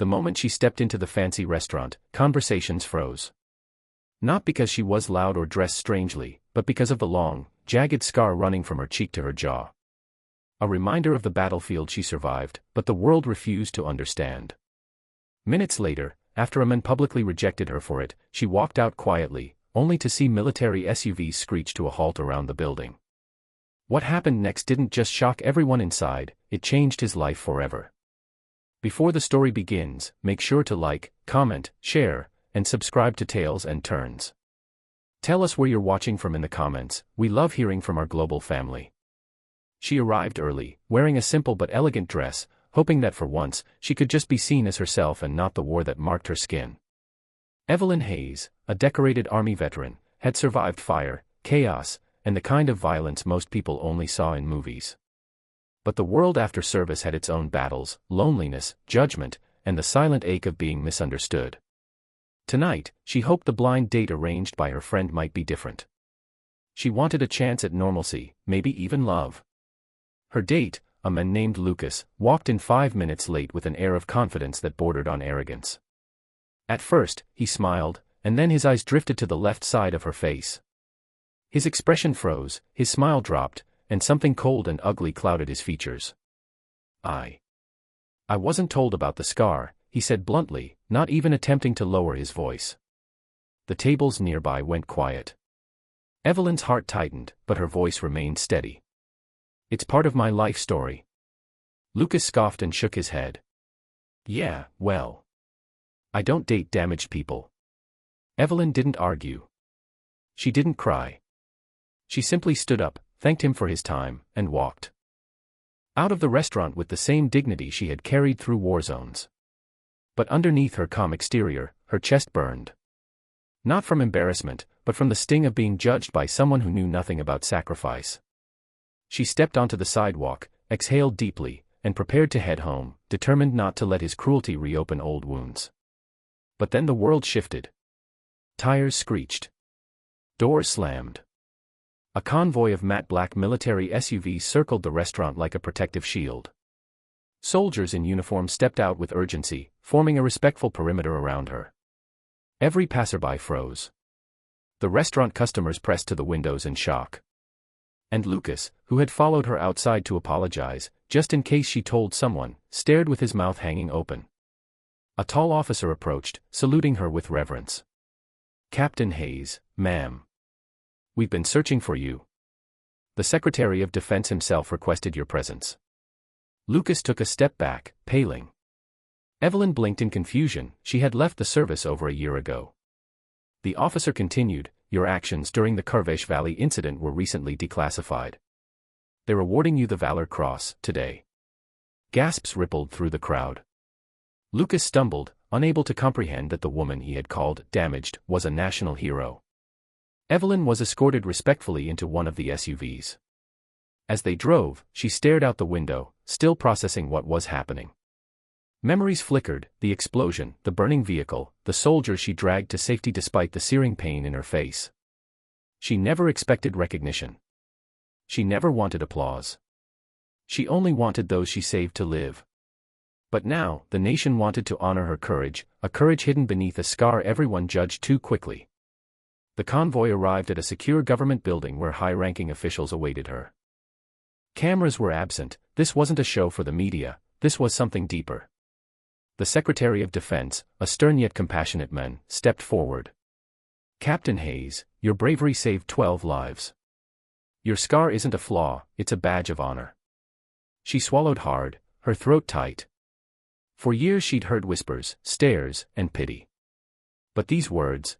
The moment she stepped into the fancy restaurant, conversations froze. Not because she was loud or dressed strangely, but because of the long, jagged scar running from her cheek to her jaw. A reminder of the battlefield she survived, but the world refused to understand. Minutes later, after a man publicly rejected her for it, she walked out quietly, only to see military SUVs screech to a halt around the building. What happened next didn't just shock everyone inside, it changed his life forever. Before the story begins, make sure to like, comment, share, and subscribe to Tales and Turns. Tell us where you're watching from in the comments, we love hearing from our global family. She arrived early, wearing a simple but elegant dress, hoping that for once, she could just be seen as herself and not the war that marked her skin. Evelyn Hayes, a decorated Army veteran, had survived fire, chaos, and the kind of violence most people only saw in movies. But the world after service had its own battles, loneliness, judgment, and the silent ache of being misunderstood. Tonight, she hoped the blind date arranged by her friend might be different. She wanted a chance at normalcy, maybe even love. Her date, a man named Lucas, walked in 5 minutes late with an air of confidence that bordered on arrogance. At first, he smiled, and then his eyes drifted to the left side of her face. His expression froze, his smile dropped, and something cold and ugly clouded his features. I wasn't told about the scar, he said bluntly, not even attempting to lower his voice. The tables nearby went quiet. Evelyn's heart tightened, but her voice remained steady. It's part of my life story. Lucas scoffed and shook his head. Yeah, well. I don't date damaged people. Evelyn didn't argue. She didn't cry. She simply stood up, thanked him for his time, and walked out of the restaurant with the same dignity she had carried through war zones. But underneath her calm exterior, her chest burned. Not from embarrassment, but from the sting of being judged by someone who knew nothing about sacrifice. She stepped onto the sidewalk, exhaled deeply, and prepared to head home, determined not to let his cruelty reopen old wounds. But then the world shifted. Tires screeched. Doors slammed. A convoy of matte black military SUVs circled the restaurant like a protective shield. Soldiers in uniform stepped out with urgency, forming a respectful perimeter around her. Every passerby froze. The restaurant customers pressed to the windows in shock. And Lucas, who had followed her outside to apologize, just in case she told someone, stared with his mouth hanging open. A tall officer approached, saluting her with reverence. Captain Hayes, ma'am. We've been searching for you. The Secretary of Defense himself requested your presence. Lucas took a step back, paling. Evelyn blinked in confusion, she had left the service over a year ago. The officer continued, your actions during the Karvesh Valley incident were recently declassified. They're awarding you the Valor Cross, today. Gasps rippled through the crowd. Lucas stumbled, unable to comprehend that the woman he had called damaged was a national hero. Evelyn was escorted respectfully into one of the SUVs. As they drove, she stared out the window, still processing what was happening. Memories flickered, the explosion, the burning vehicle, the soldier she dragged to safety despite the searing pain in her face. She never expected recognition. She never wanted applause. She only wanted those she saved to live. But now, the nation wanted to honor her courage, a courage hidden beneath a scar everyone judged too quickly. The convoy arrived at a secure government building where high-ranking officials awaited her. Cameras were absent, this wasn't a show for the media, this was something deeper. The Secretary of Defense, a stern yet compassionate man, stepped forward. Captain Hayes, your bravery saved 12 lives. Your scar isn't a flaw, it's a badge of honor. She swallowed hard, her throat tight. For years she'd heard whispers, stares, and pity. But these words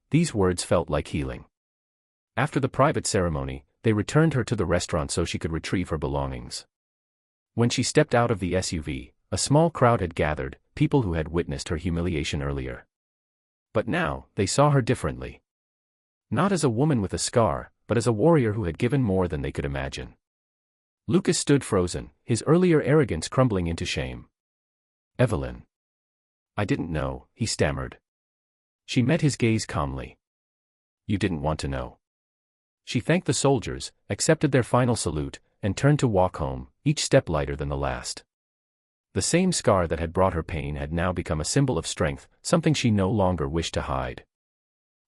felt like healing. After the private ceremony, they returned her to the restaurant so she could retrieve her belongings. When she stepped out of the SUV, a small crowd had gathered, people who had witnessed her humiliation earlier. But now, they saw her differently. Not as a woman with a scar, but as a warrior who had given more than they could imagine. Lucas stood frozen, his earlier arrogance crumbling into shame. Evelyn. I didn't know, he stammered. She met his gaze calmly. You didn't want to know. She thanked the soldiers, accepted their final salute, and turned to walk home, each step lighter than the last. The same scar that had brought her pain had now become a symbol of strength, something she no longer wished to hide.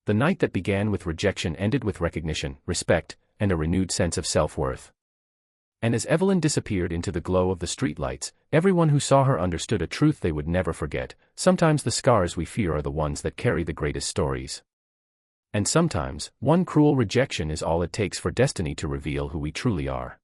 The night that began with rejection ended with recognition, respect, and a renewed sense of self-worth. And as Evelyn disappeared into the glow of the streetlights, everyone who saw her understood a truth they would never forget: sometimes the scars we fear are the ones that carry the greatest stories. And sometimes, one cruel rejection is all it takes for destiny to reveal who we truly are.